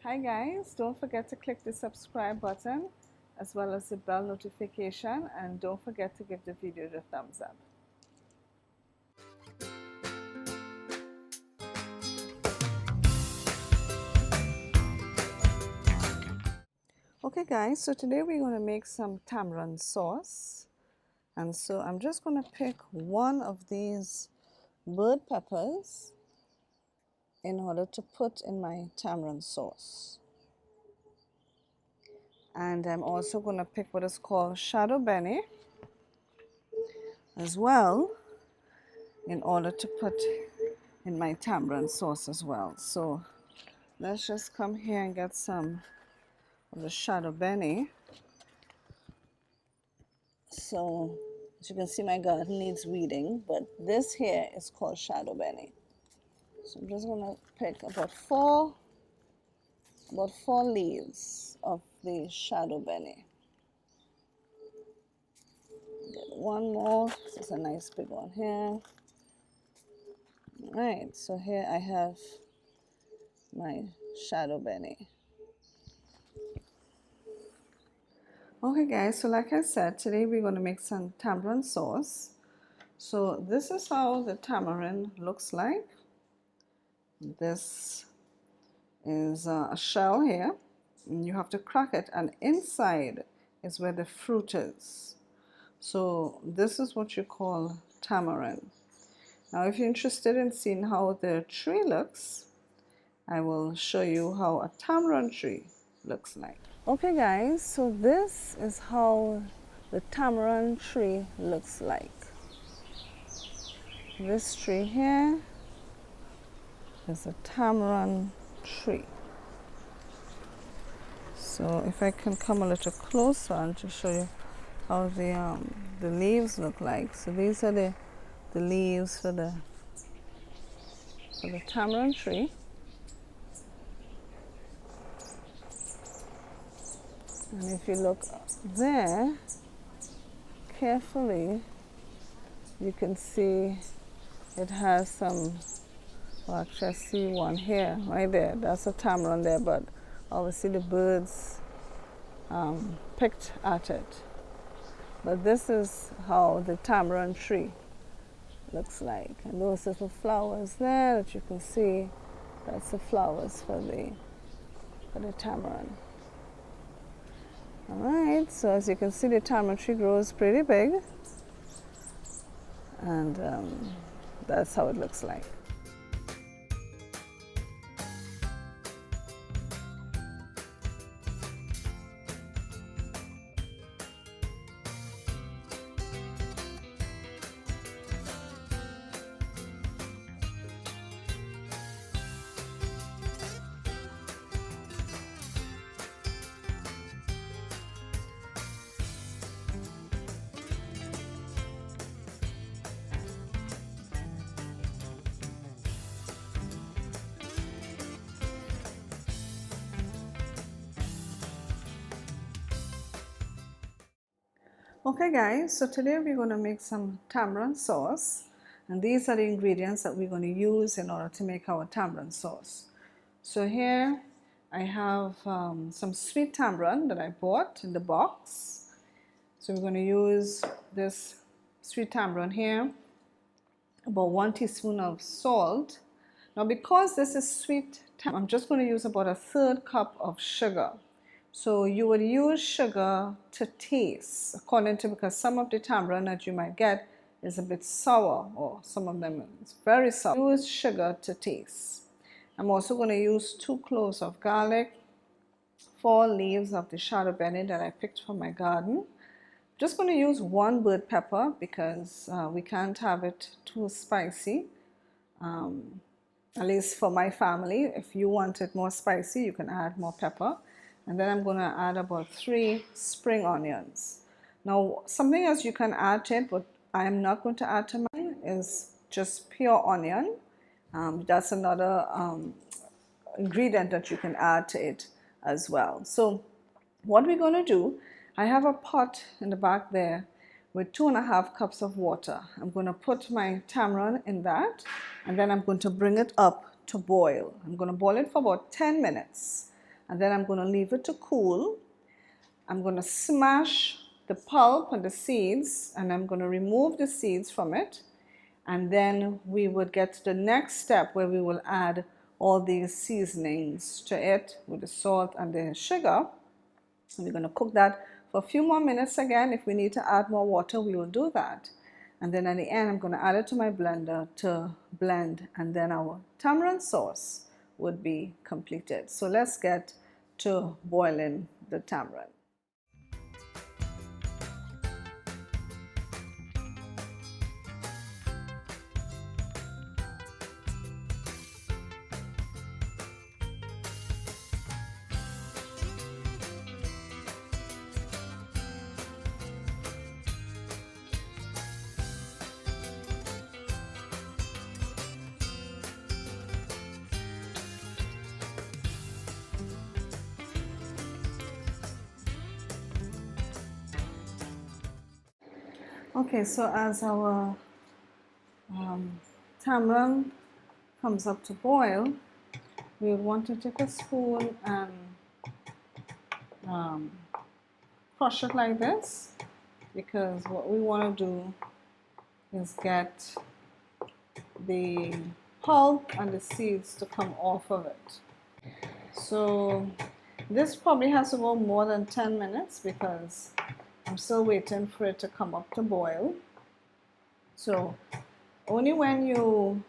Hi guys, don't forget to click the subscribe button as well as the bell notification, and don't forget to give the video the thumbs up. Okay guys, so today we're going to make some tamarind sauce, and so I'm just going to pick one of these bird peppers in order to put in my tamarind sauce. And I'm also going to pick what is called shadow beni as well in order to put in my tamarind sauce as well. So let's just come here and get some of the shadow beni. So as you can see, my garden needs weeding, but this here is called shadow beni. So I'm just going to pick about four leaves of the shadow beni. Get one more. This is a nice big one here. All right, so here I have my shadow beni. Okay guys, so like I said, today we're going to make some tamarind sauce. So this is how the tamarind looks like. This is a shell here, and you have to crack it, and inside is where the fruit is. So this is what you call tamarind. Now if you're interested in seeing how the tree looks, I will show you how a tamarind tree looks like. Okay guys, so this is how the tamarind tree looks like. This tree here is a tamarind tree. So if I can come a little closer and to show you how the leaves look like. So these are the leaves for the tamarind tree. And if you look there carefully, you can see it has some, well actually I see one here, right there, that's a tamarind there, but obviously the birds picked at it. But this is how the tamarind tree looks like. And those little flowers there that you can see, that's the flowers for the tamarind. Alright, so as you can see, the tamarind tree grows pretty big, and that's how it looks like. Okay guys, so today we're going to make some tamarind sauce, and these are the ingredients that we're going to use in order to make our tamarind sauce. So here I have some sweet tamarind that I bought in the box. So we're going to use this sweet tamarind here, about 1 teaspoon of salt. Now because this is sweet, I'm just going to use about 1/3 cup of sugar. So you would use sugar to taste, according to, because some of the tamarind that you might get is a bit sour, or some of them is very sour. Use sugar to taste. I'm also going to use 2 cloves of garlic, 4 leaves of the shadow beni that I picked from my garden. Just going to use 1 bird pepper because we can't have it too spicy, at least for my family. If you want it more spicy, you can add more pepper. And then I'm going to add about 3 spring onions. Now something else you can add to it, but I am not going to add to mine, is just pure onion. That's another ingredient that you can add to it as well. So what we're going to do, I have a pot in the back there with 2.5 cups of water. I'm going to put my tamarind in that, and then I'm going to bring it up to boil. I'm going to boil it for about 10 minutes. and then I'm going to leave it to cool. I'm going to smash the pulp and the seeds, and I'm going to remove the seeds from it, and then we would get to the next step where we will add all these seasonings to it with the salt and the sugar. And we're going to cook that for a few more minutes again. If we need to add more water, we will do that. And then at the end, I'm going to add it to my blender to blend, and then our tamarind sauce would be completed. So let's get to boiling the tamarind. Okay, so as our tamarind comes up to boil, we want to take a spoon and crush it like this, because what we want to do is get the pulp and the seeds to come off of it. So this probably has to go more than 10 minutes because I'm still waiting for it to come up to boil. So only when you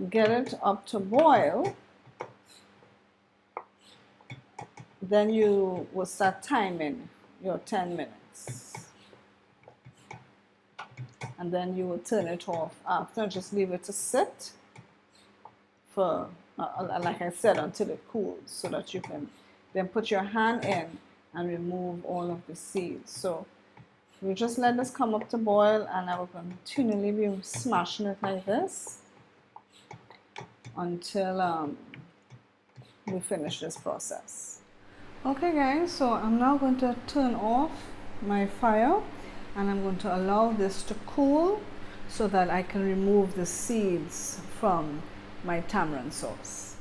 get it up to boil, then you will start timing your 10 minutes. And then you will turn it off after. Just leave it to sit for, like I said, until it cools, so that you can then put your hand in and remove all of the seeds. So we just let this come up to boil, and I will continually be smashing it like this until we finish this process. Okay guys, so I'm now going to turn off my fire, and I'm going to allow this to cool so that I can remove the seeds from my tamarind sauce.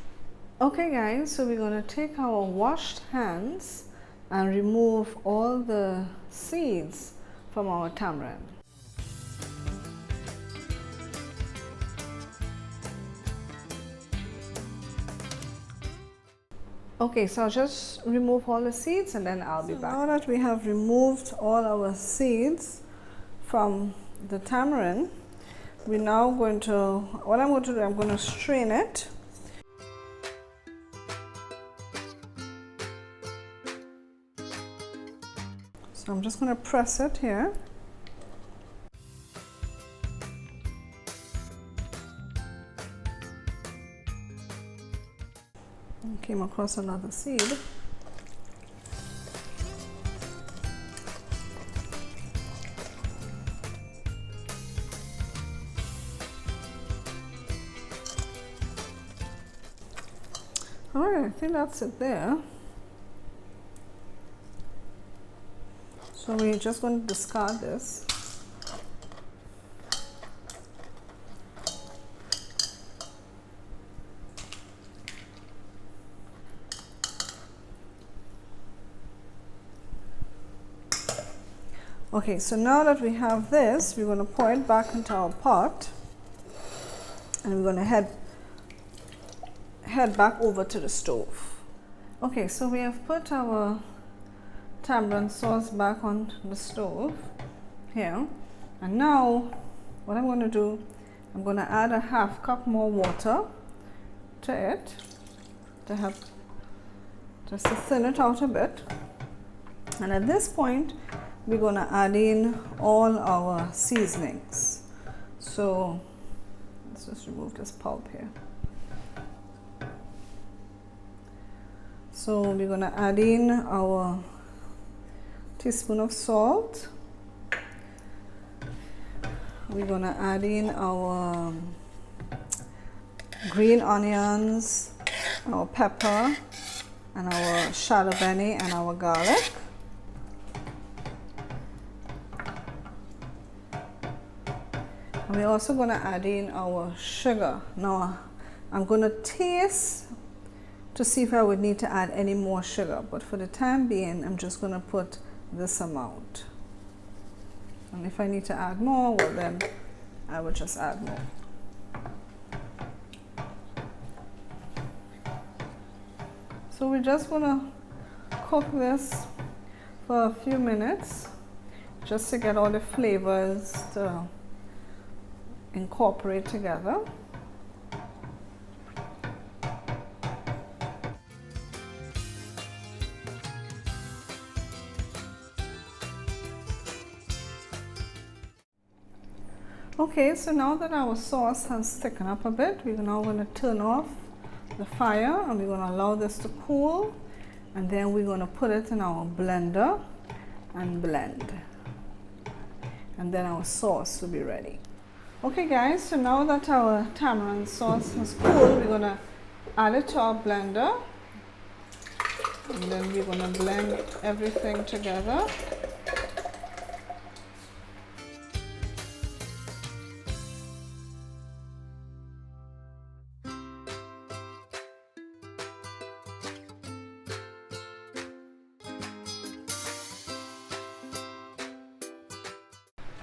Okay guys, so we're going to take our washed hands and remove all the seeds from our tamarind. Okay, so I'll just remove all the seeds and then I'll be back. Now that we have removed all our seeds from the tamarind, we're now going to, what I'm going to do, I'm going to strain it. So I'm just going to press it here. And came across another seed. Alright, I think that's it there. So we're just going to discard this. Okay, so now that we have this, we're going to pour it back into our pot, and we're going to head back over to the stove. Okay, so we have put our tamarind sauce back on the stove here, and now what I'm going to do, I'm going to add a half cup more water to it to help just to thin it out a bit. And at this point we're going to add in all our seasonings. So let's just remove this pulp here. So we're going to add in our teaspoon of salt. We're going to add in our green onions, our pepper, and our shadow benny and our garlic. And we're also going to add in our sugar. Now I'm going to taste to see if I would need to add any more sugar, but for the time being I'm just going to put this amount, and if I need to add more, well then I would just add more. So we're just going to cook this for a few minutes just to get all the flavors to incorporate together. Okay, so now that our sauce has thickened up a bit, we're now going to turn off the fire and we're going to allow this to cool, and then we're going to put it in our blender and blend, and then our sauce will be ready. Okay guys, so now that our tamarind sauce has cooled, we're going to add it to our blender, and then we're going to blend everything together.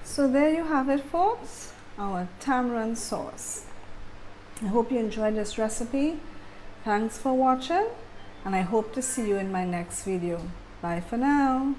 So there you have it, folks, our tamarind sauce. I hope you enjoyed this recipe. Thanks for watching, and I hope to see you in my next video. Bye for now.